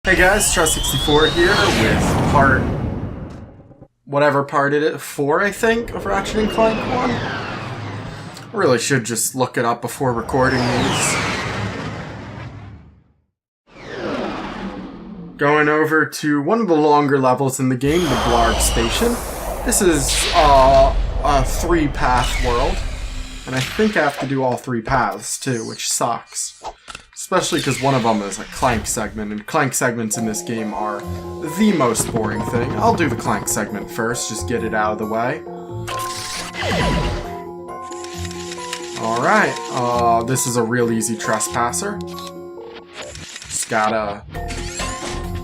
Hey guys, Trust64 here with part... whatever part it is, 4 I think, of Ratchet and Clank 1. I really should just look it up before recording these. Going over to one of the longer levels in the game, the Blarg station. This is a 3-path world, and I think I have to do all 3 paths too, which sucks. Especially because one of them is a Clank segment, and Clank segments in this game are the most boring thing. I'll do the Clank segment first, just get it out of the way. Alright, this is a real easy trespasser. Just gotta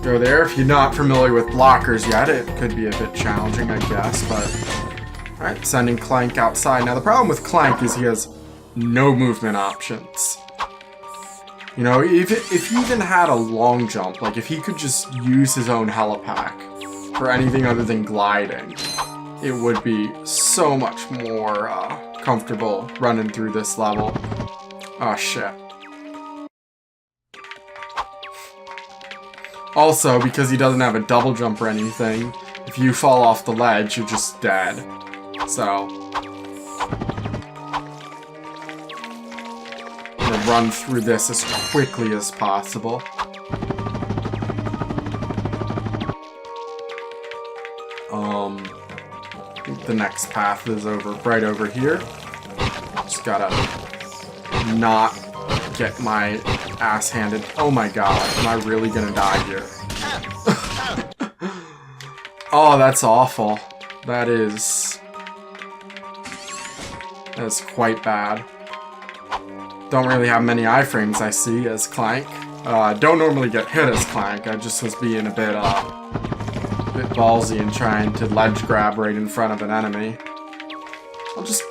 go there. If you're not familiar with blockers yet, it could be a bit challenging, I guess, but... Alright, sending Clank outside. Now the problem with Clank is he has no movement options. You know, if he even had a long jump, like if he could just use his own helipack for anything other than gliding, it would be so much more comfortable running through this level. Oh shit. Also, because he doesn't have a double jump or anything, if you fall off the ledge, you're just dead. So... run through this as quickly as possible. I think the next path is right over here. Just gotta not get my ass handed. Oh my god, am I really gonna die here? Oh, that's awful. That is quite bad. Don't really have many iframes I see as Clank. Don't normally get hit as Clank. I just was being a bit ballsy and trying to ledge grab right in front of an enemy. I'll just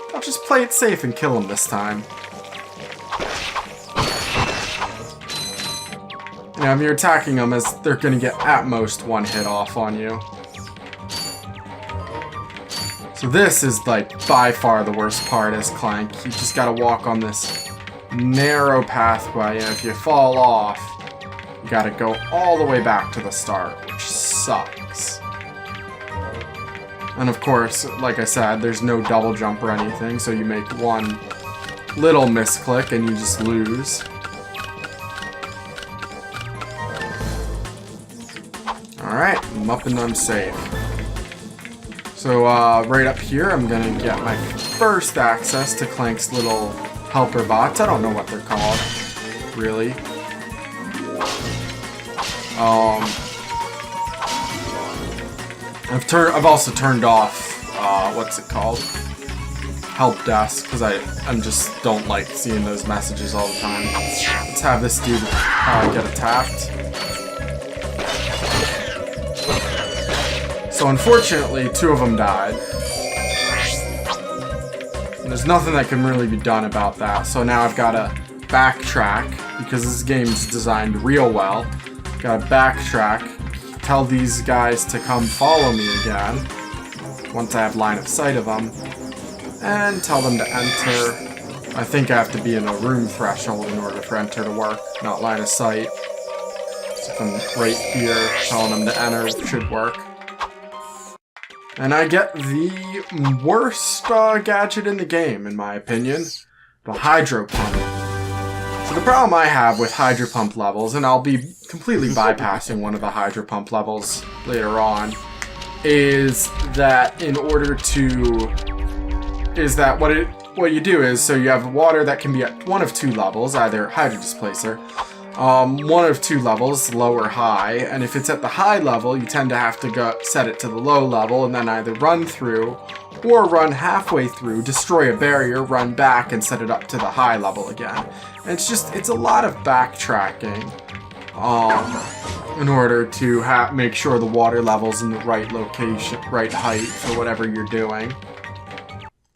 play it safe and kill him this time. You know, if you're attacking them, as they're gonna get at most 1 hit off on you. So this is like by far the worst part as Clank. You just gotta walk on this narrow pathway, and if you fall off, you gotta go all the way back to the start, which sucks. And of course, like I said, there's no double jump or anything, so you make one little misclick and you just lose. Alright, I'm up and I'm safe. So, right up here, I'm gonna get my first access to Clank's little helper bots. I don't know what they're called, really. I've also turned off what's it called? Help desk, because I just don't like seeing those messages all the time. Let's have this dude get attacked. So unfortunately, 2 of them died. There's nothing that can really be done about that, so now I've got to backtrack, because this game's designed real well. Gotta backtrack, tell these guys to come follow me again, once I have line of sight of them, and tell them to enter. I think I have to be in a room threshold in order for enter to work, not line of sight. So if I'm right here, telling them to enter should work. And I get the worst gadget in the game, in my opinion, the Hydro Pump. So the problem I have with Hydro Pump levels, and I'll be completely bypassing one of the Hydro Pump levels later on, is that what you do is, so you have water that can be at one of 2 levels, either Hydro Displacer, one of 2 levels, low or high, and if it's at the high level, you tend to have to go set it to the low level and then either run through or run halfway through, destroy a barrier, run back, and set it up to the high level again. And it's a lot of backtracking in order to make sure the water level's in the right location, right height for whatever you're doing.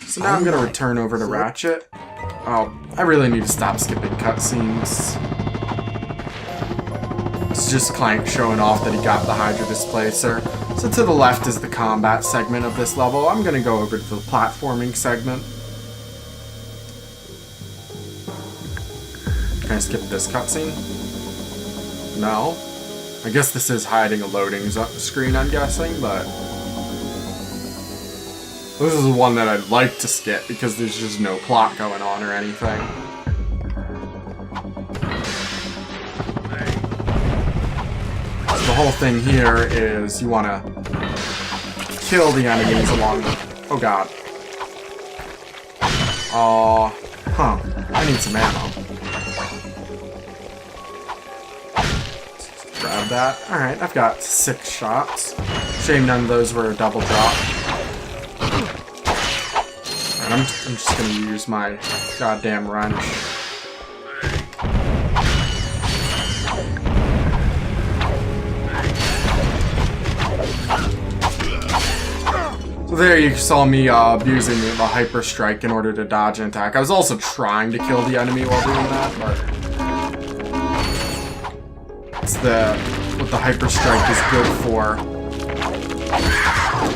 So now I'm going to return over to Ratchet. Oh, I really need to stop skipping cutscenes. It's just Clank showing off that he got the Hydro Displacer. So to the left is the combat segment of this level. I'm going to go over to the platforming segment. Can I skip this cutscene? No. I guess this is hiding a loading screen, I'm guessing, but this is the one that I'd like to skip because there's just no plot going on or anything. So the whole thing here is you want to kill the enemies along the... Oh god. Huh. I need some ammo. Grab that. Alright, I've got 6 shots. Shame none of those were a double drop. And I'm just gonna use my goddamn wrench. So there you saw me abusing the hyper strike in order to dodge an attack. I was also trying to kill the enemy while doing that, but it's what the hyper strike is good for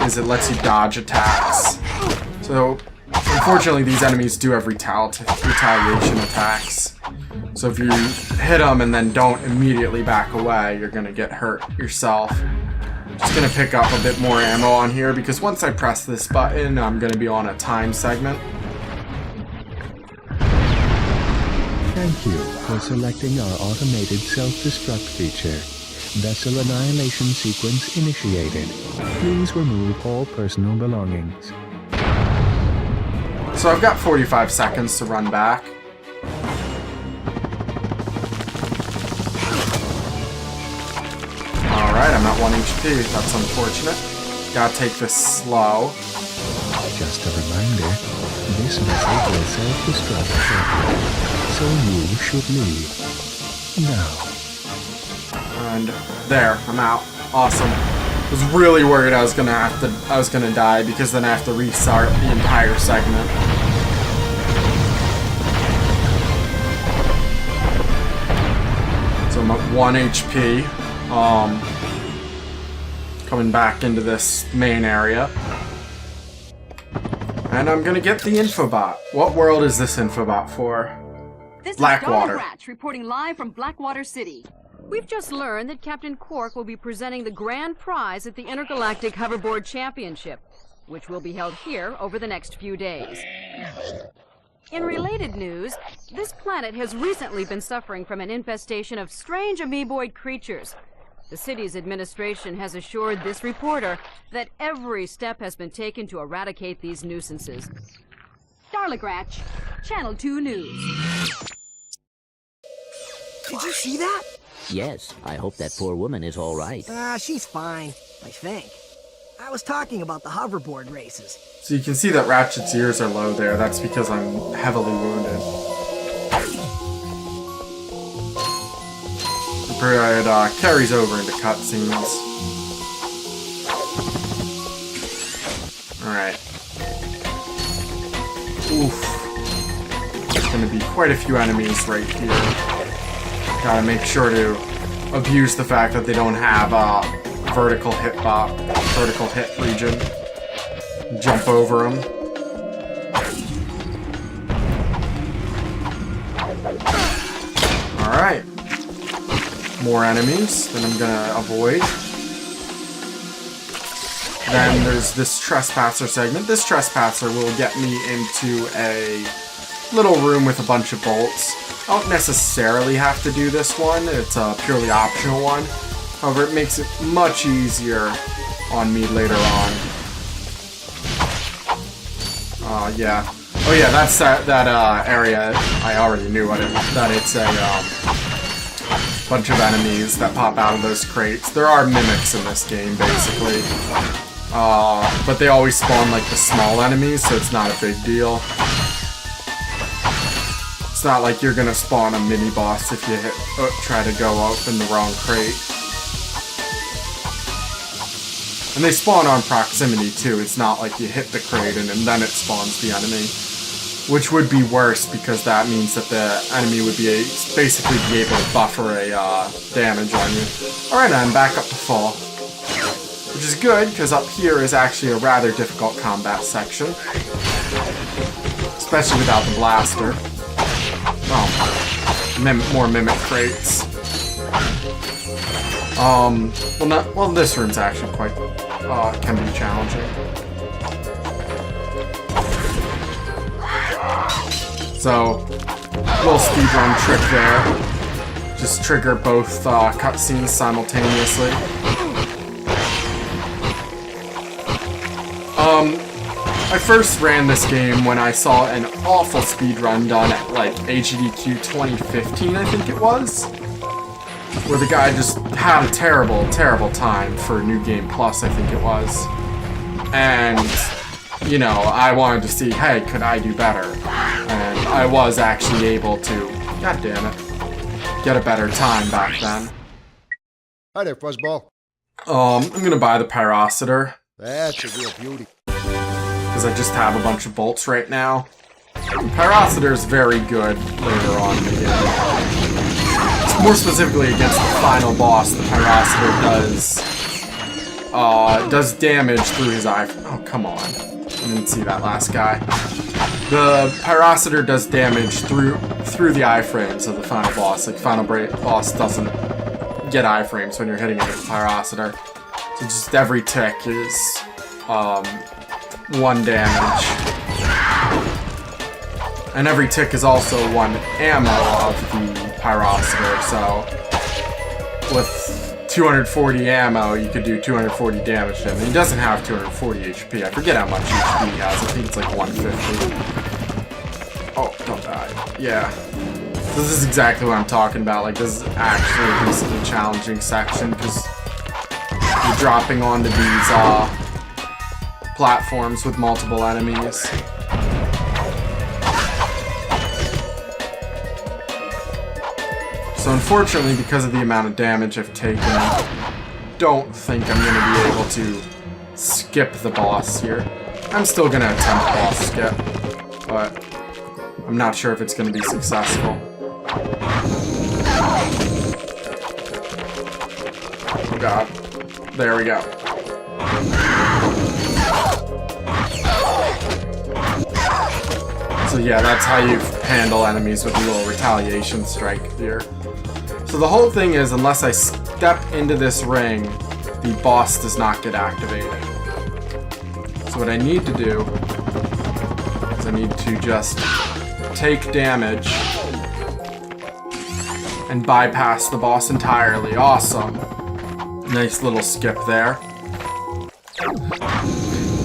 is it lets you dodge attacks. So unfortunately these enemies do have retaliation attacks. So if you hit them and then don't immediately back away, you're gonna get hurt yourself. Just gonna pick up a bit more ammo on here because once I press this button, I'm gonna be on a time segment. Thank you for selecting our automated self-destruct feature. Vessel annihilation sequence initiated. Please remove all personal belongings. So I've got 45 seconds to run back. Alright, I'm at 1 HP. That's unfortunate. Gotta take this slow. Just a reminder, this vessel will self-destruct shortly, so you should leave now. And there, I'm out. Awesome. I was really worried I was gonna die because then I have to restart the entire segment. So I'm at 1 HP. Coming back into this main area. And I'm gonna get the infobot. What world is this infobot for? This Blackwater. is Ratchet reporting live from Blackwater City. We've just learned that Captain Quark will be presenting the grand prize at the Intergalactic Hoverboard Championship, which will be held here over the next few days. In related news, this planet has recently been suffering from an infestation of strange amoeboid creatures. The city's administration has assured this reporter that every step has been taken to eradicate these nuisances. Darligratch, Channel 2 News. Did you see that? Yes, I hope that poor woman is all right. She's fine, I think. I was talking about the hoverboard races. So you can see that Ratchet's ears are low there. That's because I'm heavily wounded. It carries over into cutscenes. Alright. Oof. There's gonna be quite a few enemies right here. Gotta make sure to abuse the fact that they don't have vertical hit region. Jump over them. Alright. More enemies that I'm gonna avoid. Then there's this trespasser segment. This trespasser will get me into a little room with a bunch of bolts. I don't necessarily have to do this one. It's a purely optional one. However, it makes it much easier on me later on. Yeah. Oh yeah, that's that area. I already knew that it's a bunch of enemies that pop out of those crates. There are mimics in this game, basically. But they always spawn like the small enemies, so it's not a big deal. It's not like you're gonna spawn a mini boss if you try to go open the wrong crate. And they spawn on proximity too. It's not like you hit the crate and then it spawns the enemy. Which would be worse because that means that the enemy would basically be able to buffer a damage on you. Alright, I'm back up to full. Which is good, because up here is actually a rather difficult combat section. Especially without the blaster. Oh, more mimic crates. Well, this room's actually quite, can be challenging. So, little speedrun trick there. Just trigger both cutscenes simultaneously. I first ran this game when I saw an awful speedrun done at like AGDQ 2015, I think it was, where the guy just had a terrible, terrible time for New Game Plus, I think it was. And, you know, I wanted to see, hey, could I do better? And I was actually able to, god damn it, get a better time back then. Hi there, Fuzzball. I'm gonna buy the Pyrocitor, That's a real beauty. because I just have a bunch of bolts right now. Pyrocitor is very good later on in the game. More specifically against the final boss, the Pyrocitor does damage through his eye. Oh, come on. I didn't see that last guy. The Pyrocitor does damage through the iframes of the final boss. Like, final boss doesn't get iframes when you're hitting it with the Pyrocitor. So just every tick is 1 damage. And every tick is also 1 ammo of the Pyrocitor, so with 240 ammo, you could do 240 damage to him. And he doesn't have 240 HP. I forget how much HP he has. I think it's like 150. Oh, don't die. Yeah. This is exactly what I'm talking about. Like, this is actually a decently challenging section, because you're dropping onto these platforms with multiple enemies. So unfortunately, because of the amount of damage I've taken, I don't think I'm going to be able to skip the boss here. I'm still going to attempt boss skip, but I'm not sure if it's going to be successful. Oh god. There we go. So yeah, that's how you handle enemies with a little retaliation strike here. So the whole thing is, unless I step into this ring, the boss does not get activated. So what I need to do is I need to just take damage and bypass the boss entirely. Awesome. Nice little skip there.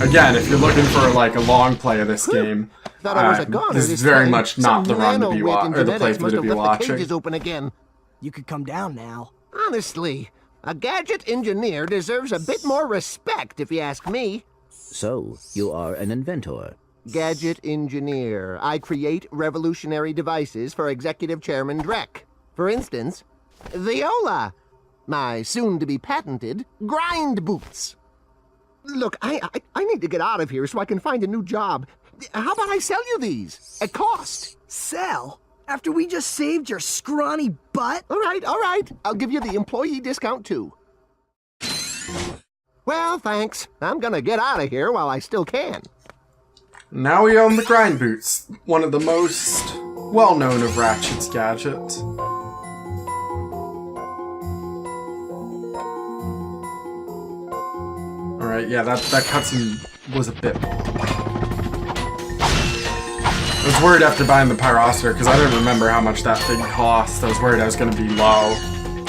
Again, if you're looking for like a long play of this game, this is very much not the run to be watching, or the playthrough to be watching. Open again. You could come down now. Honestly, a gadget engineer deserves a bit more respect, if you ask me. So, you are an inventor. Gadget engineer. I create revolutionary devices for Executive Chairman Drek. For instance, Viola. My soon-to-be patented grind boots. Look, I need to get out of here so I can find a new job. How about I sell you these? At cost. Sell? After we just saved your scrawny butt? All right. I'll give you the employee discount, too. Well, thanks. I'm gonna get out of here while I still can. Now we own the grind boots, one of the most well-known of Ratchet's gadgets. Alright, yeah, that cutscene was a bit long. I was worried after buying the Pyrocitor, because I didn't remember how much that thing cost. I was worried I was going to be low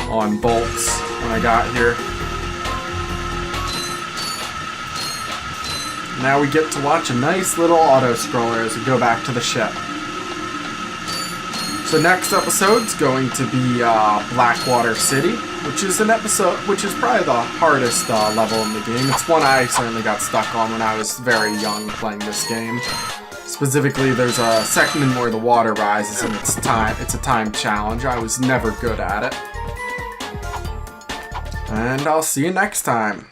on bolts when I got here. Now we get to watch a nice little auto-scroller as we go back to the ship. So next episode's going to be Blackwater City, which is probably the hardest level in the game. It's one I certainly got stuck on when I was very young playing this game. Specifically, there's a section where the water rises and it's a time challenge. I was never good at it. And I'll see you next time.